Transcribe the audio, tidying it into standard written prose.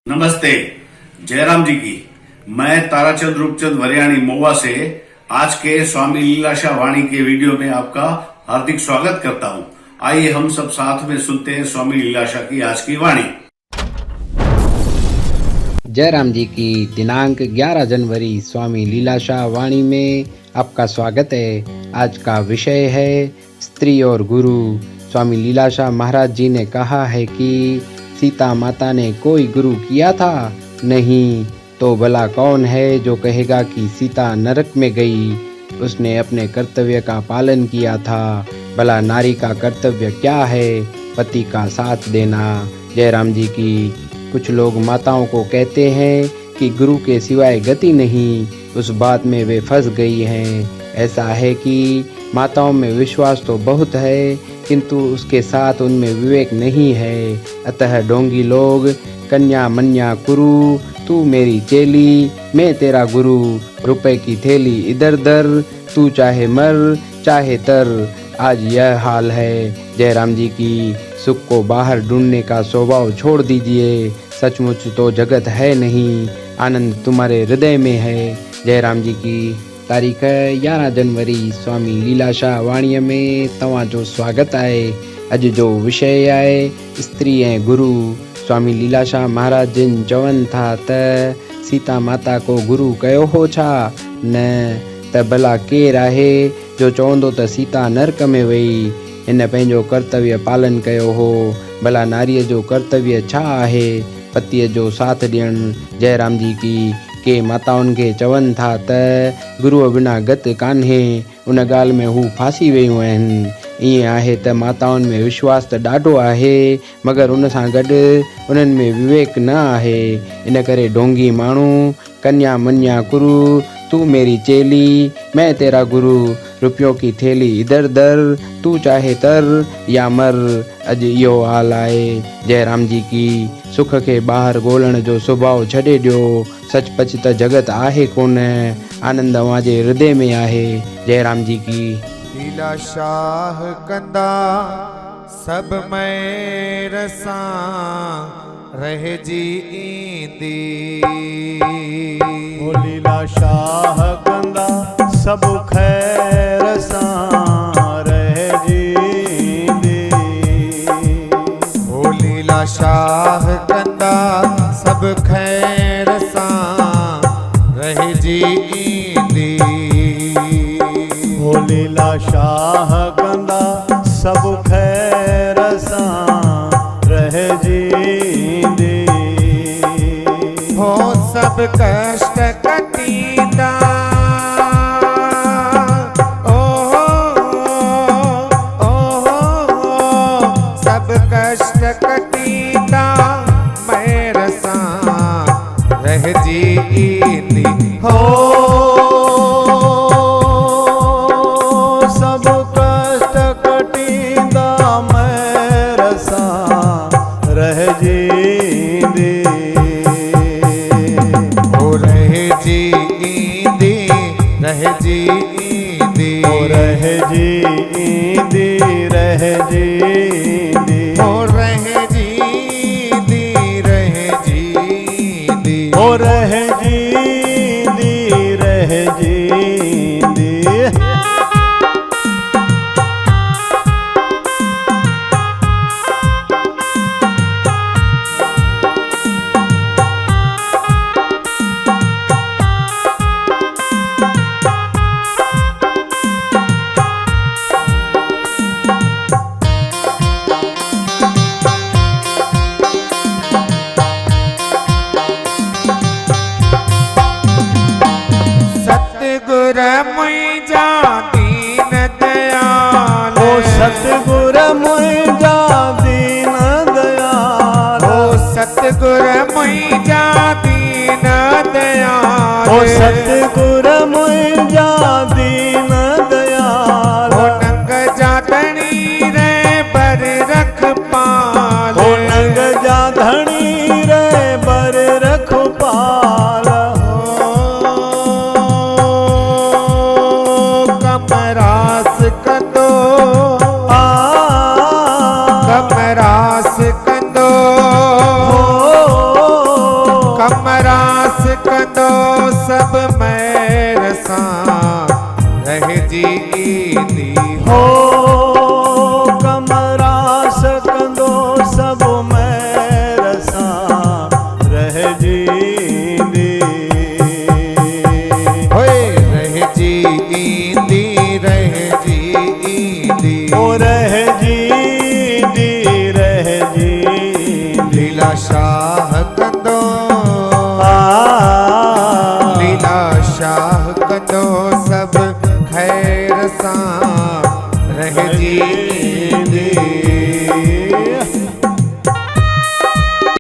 नमस्ते। जयराम जी की मैं ताराचंद रूपचंद वरियाणी मोवा से आज के स्वामी लीलाशाह वाणी के वीडियो में आपका हार्दिक स्वागत करता हूं। आइए हम सब साथ में सुनते हैं स्वामी लीलाशाह की आज की वाणी। जयराम जी की दिनांक 11 जनवरी स्वामी लीलाशाह वाणी में आपका स्वागत है। आज का विषय है स्त्री और गुरु। स्वामी लीलाशाह महाराज जी ने कहा है कि सीता माता ने कोई गुरु किया था? नहीं, तो भला कौन है जो कहेगा कि सीता नरक में गई? उसने अपने कर्तव्य का पालन किया था। भला नारी का कर्तव्य क्या है? पति का साथ देना। जयराम जी की कुछ लोग माताओं को कहते हैं कि गुरु के सिवाय गति नहीं, उस बात में वे फंस गई हैं। ऐसा है कि माताओं में विश्वास तो बहुत है, किंतु उसके साथ उनमें विवेक नहीं है। अतः ढोंगी लोग कन्या मन्या कुरु, तू मेरी चेली मैं तेरा गुरु, रुपए की थैली इधर दर, तू चाहे मर चाहे तर। आज यह हाल है। जयराम जी की सुख को बाहर ढूंढने का स्वभाव छोड़ दीजिए। सचमुच तो जगत है नहीं, आनंद तुम्हारे हृदय में है। जयराम जी की तारीख 11 जनवरी स्वामी लीलाशाह वाणी में तव्हांजो स्वागत आहे। अॼु जो विषय आहे स्त्री ऐं गुरु। स्वामी लीलाशाह महाराज जिन चवनि था त सीता माता को गुरु कयो हो छा? न त भला केरु आहे जो चवंदो त सीता नरक में वई? हिन पंहिंजो कर्तव्य पालन कयो हो। भला नारीअ जो कर्तव्य छा आहे? पतीअ जो साथ ॾियणु। जयराम जी की के माताउनि खे चवनि था त गुरुअ बिना गति कान्हे, उन ॻाल्हि में हू फासी वियूं आहिनि। ईअं आहे त माताउनि में विश्वास त ॾाढो आहे, मगर उन सां गॾु उन्हनि में विवेक न आहे। इन करे ढोंगी माण्हू कन्या मन्या कुरु, तू मेरी चेली मैं तेरा गुरु, रुपयों की थैली इधर दर, तू चाहे तर या मर। अॼु इहो हाल आहे। जयराम जी की सुख खे ॿाहिरि ॻोल्हण जो स्वभाव छॾे ॾियो। सचपच त जगत आहे कोन, आनंद अव्हांजे हृदय में आहे। जयराम जी की लीलाशाह कंदा सब मैं रसा रह जी ईंदी। ओ लीलाशाह कंदा सब खैर सां रह जींदी। ओ लीलाशाह कंदा सब खैर सां रह जी ईंदी। ओ लीलाशाह कंदा सब खैर सां रह जींदी। हो सब कष्ट कटींदा, सब कष्ट कटींदा मैं रसा रह जींदी। हो सब कष्ट कटींदा मैं रसा रह जींदी। हो रह जींदी रह जींदी। ओ रह जींदी रह जींदी। हो रह जींदी रह जींदी। ओ रह जींदी रह जींदी। सतगुर मुंहिंजा दीन दयाल। ओ सतगुर मुंहिंजा दीन दयाल। ओ सतगुर मुंहिंजा दीन दयाल। ओ सतगुर मुंहिंजा दीन दयाल। ओ नंग जा धणी रे बर रखपाल। ओ नंग जा धणी रे बर रखपाल। कमरास कंदो, कमरास कंदो। लीलाशाह